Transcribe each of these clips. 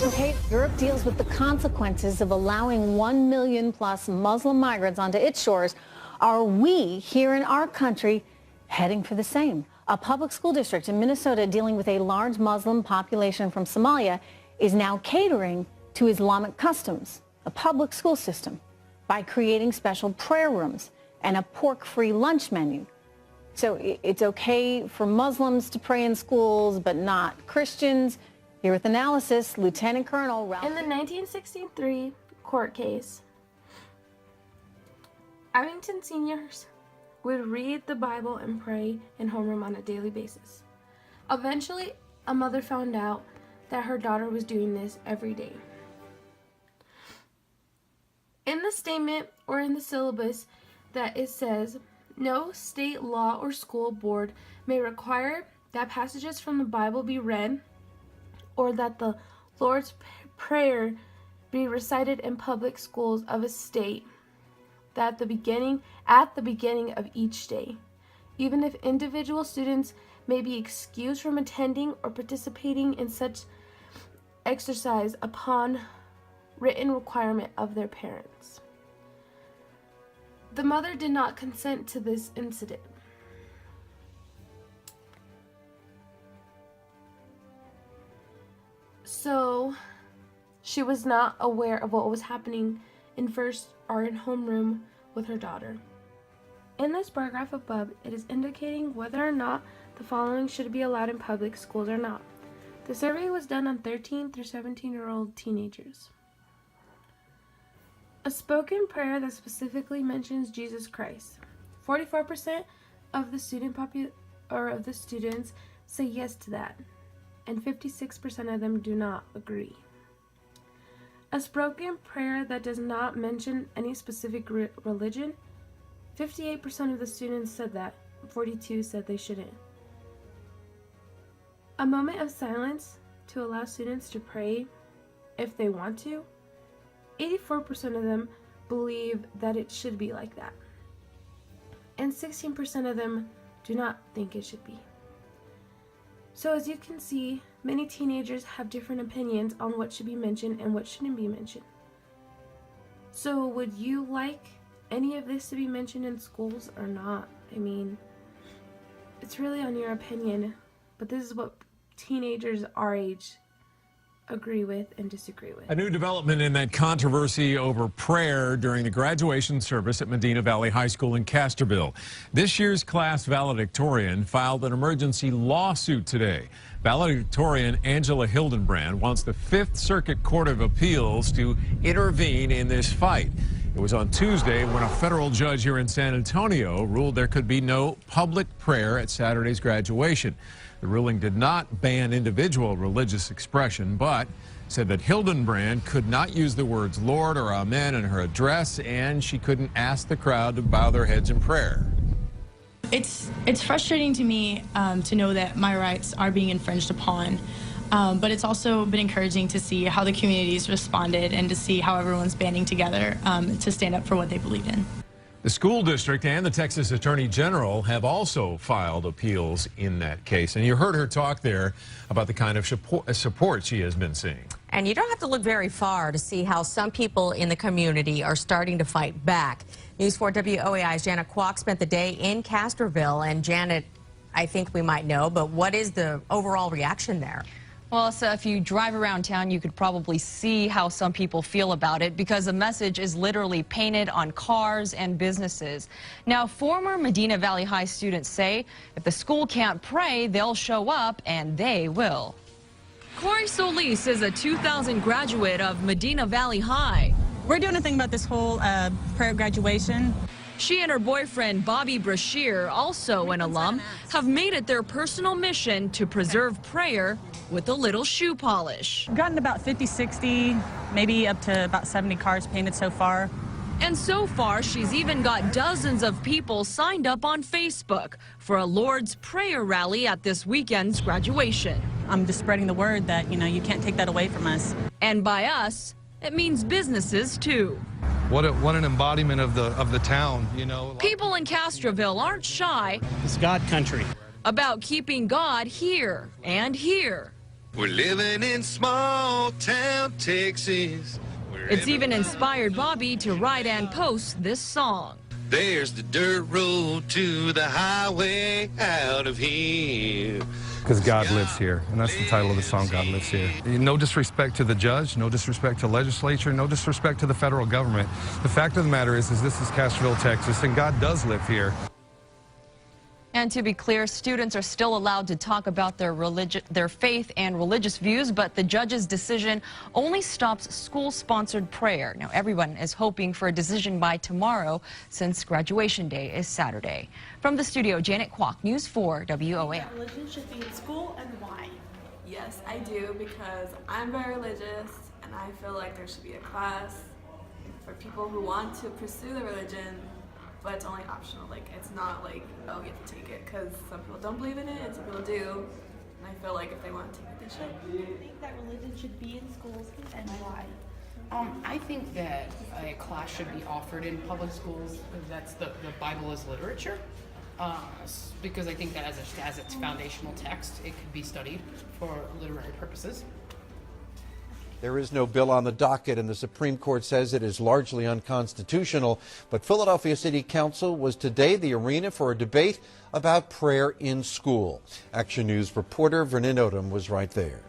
Okay, Europe deals with the consequences of allowing 1 million plus Muslim migrants onto its shores. Are we here in our country heading for the same? A public school district in Minnesota dealing with a large Muslim population from Somalia is now catering to Islamic customs, a public school system, by creating special prayer rooms and a pork-free lunch menu. So it's okay for Muslims to pray in schools, but not Christians. Here with analysis, Lieutenant Colonel Ralph. In the 1963 court case, Abington seniors would read the Bible and pray in homeroom on a daily basis. Eventually, a mother found out that her daughter was doing this every day. In the statement or in the syllabus that it says, no state law or school board may require that passages from the Bible be read or that the Lord's Prayer be recited in public schools of a state at the beginning of each day. Even if individual students may be excused from attending or participating in such exercise upon written requirement of their parents. The mother did not consent to this incident. So she was not aware of what was happening in homeroom with her daughter. In this paragraph above, it is indicating whether or not the following should be allowed in public schools or not. The survey was done on 13 through 17-year-old teenagers. A spoken prayer that specifically mentions Jesus Christ. 44% of the students say yes to that, and 56% of them do not agree. A spoken prayer that does not mention any specific religion. 58% of the students said that. 42% said they shouldn't. A moment of silence to allow students to pray if they want to. 84% of them believe that it should be like that. And 16% of them do not think it should be. So as you can see, many teenagers have different opinions on what should be mentioned and what shouldn't be mentioned. So would you like any of this to be mentioned in schools or not? I mean, it's really on your opinion, but this is what teenagers our age agree with and disagree with. A new development in that controversy over prayer during the graduation service at Medina Valley High School in Castroville. This year's class valedictorian filed an emergency lawsuit today. Valedictorian Angela Hildenbrand wants the Fifth Circuit Court of Appeals to intervene in this fight. It was on Tuesday when a federal judge here in San Antonio ruled there could be no public prayer at Saturday's graduation. The ruling did not ban individual religious expression, but said that Hildenbrand could not use the words Lord or Amen in her address, and she couldn't ask the crowd to bow their heads in prayer. It's frustrating to me to know that my rights are being infringed upon, but it's also been encouraging to see how the community's responded and to see how everyone's banding together to stand up for what they believe in. The school district and the Texas Attorney General have also filed appeals in that case. And you heard her talk there about the kind of support she has been seeing. And you don't have to look very far to see how some people in the community are starting to fight back. News 4 WOAI's Janet Kwok spent the day in Castroville. And Janet, I think we might know, but what is the overall reaction there? Well, so if you drive around town, you could probably see how some people feel about it because the message is literally painted on cars and businesses. Now, former Medina Valley High students say if the school can't pray, they'll show up, and they will. Corey Solis is a 2000 graduate of Medina Valley High. We're doing a thing about this whole prayer graduation. She and her boyfriend, Bobby Brashear, also an alum, have made it their personal mission to preserve prayer with a little shoe polish. We've gotten about 50, 60, maybe up to about 70 cars painted so far. And so far, she's even got dozens of people signed up on Facebook for a Lord's Prayer rally at this weekend's graduation. I'm just spreading the word that, you can't take that away from us. And by us, it means businesses, too. What an embodiment of the town, People in Castroville aren't shy. It's God country. About keeping God here and here. We're living in small town Texas. It's even inspired Bobby to write and post this song. There's the dirt road to the highway out of here. Because God lives here, and that's the title of the song, God Lives Here. No disrespect to the judge, no disrespect to legislature, no disrespect to the federal government. The fact of the matter is this is Castroville, Texas, and God does live here. And to be clear, students are still allowed to talk about their faith and religious views, but the judge's decision only stops school-sponsored prayer. Now, everyone is hoping for a decision by tomorrow, since graduation day is Saturday. From the studio, Janet Kwok, News 4 WOAI. Religion should be in school, and why? Yes, I do, because I'm very religious, and I feel like there should be a class for people who want to pursue the religion. But it's only optional. Like, it's not like, oh, you have to take it, because some people don't believe in it and some people do. And I feel like if they want to take it, they should. Do you think that religion should be in schools, and why? I think that a class should be offered in public schools. That's the Bible as literature, because I think that as its foundational text, it could be studied for literary purposes. There is no bill on the docket, and the Supreme Court says it is largely unconstitutional. But Philadelphia City Council was today the arena for a debate about prayer in school. Action News reporter Vernon Odom was right there.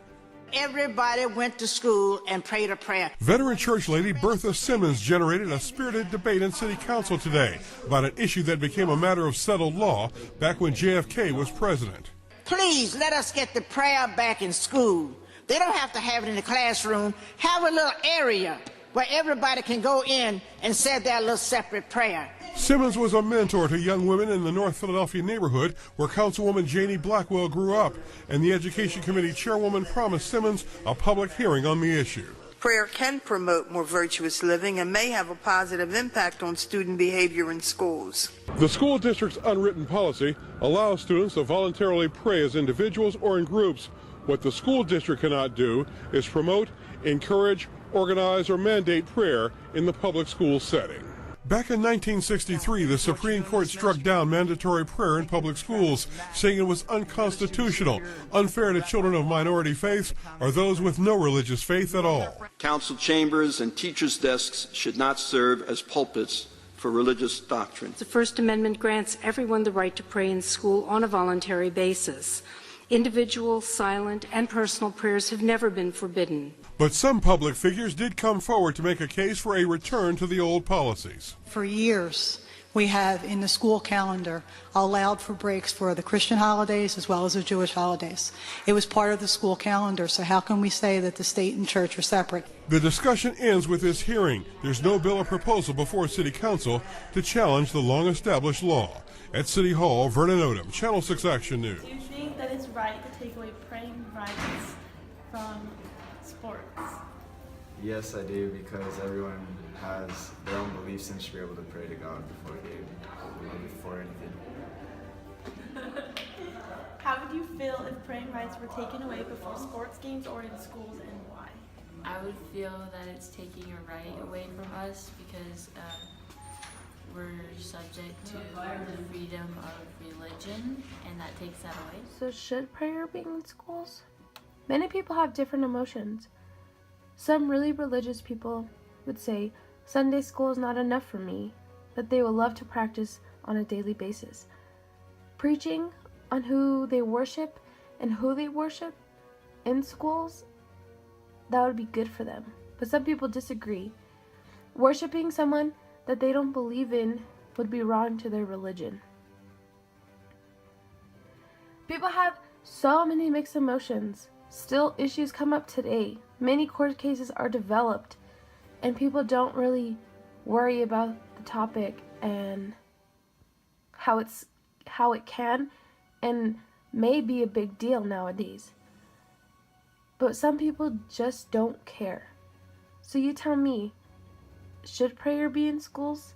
Everybody went to school and prayed a prayer. Veteran church lady Bertha Simmons generated a spirited debate in City Council today about an issue that became a matter of settled law back when JFK was president. Please let us get the prayer back in school. They don't have to have it in the classroom. Have a little area where everybody can go in and say their little separate prayer. Simmons was a mentor to young women in the North Philadelphia neighborhood where Councilwoman Janie Blackwell grew up, and the Education Committee chairwoman promised Simmons a public hearing on the issue. Prayer can promote more virtuous living and may have a positive impact on student behavior in schools. The school district's unwritten policy allows students to voluntarily pray as individuals or in groups. What the school district cannot do is promote, encourage, organize, or mandate prayer in the public school setting. Back in 1963, the Supreme Court struck down mandatory prayer in public schools, saying it was unconstitutional, unfair to children of minority faiths or those with no religious faith at all. Council chambers and teachers' desks should not serve as pulpits for religious doctrine. The First Amendment grants everyone the right to pray in school on a voluntary basis. Individual, silent, and personal prayers have never been forbidden. But some public figures did come forward to make a case for a return to the old policies. For years, we have in the school calendar allowed for breaks for the Christian holidays as well as the Jewish holidays. It was part of the school calendar, so how can we say that the state and church are separate? The discussion ends with this hearing. There's no bill or proposal before City Council to challenge the long-established law. At City Hall, Vernon Odom, Channel 6 Action News. Do you think that it's right to take away praying rights from sports? Yes, I do, because everyone has their own beliefs and should be able to pray to God before a game or before anything. How would you feel if praying rights were taken away before sports games or in schools, and why? I would feel that it's taking a right away from us because we're subject to the freedom of religion, and that takes that away. So should prayer be in schools? Many people have different emotions. Some really religious people would say Sunday school is not enough for me, that they would love to practice on a daily basis. Preaching on who they worship and who they worship in schools, that would be good for them. But some people disagree. Worshiping someone that they don't believe in would be wrong to their religion. People have so many mixed emotions. Still, issues come up today. Many court cases are developed, and people don't really worry about the topic and how it can and may be a big deal nowadays. But some people just don't care. So you tell me, should prayer be in schools?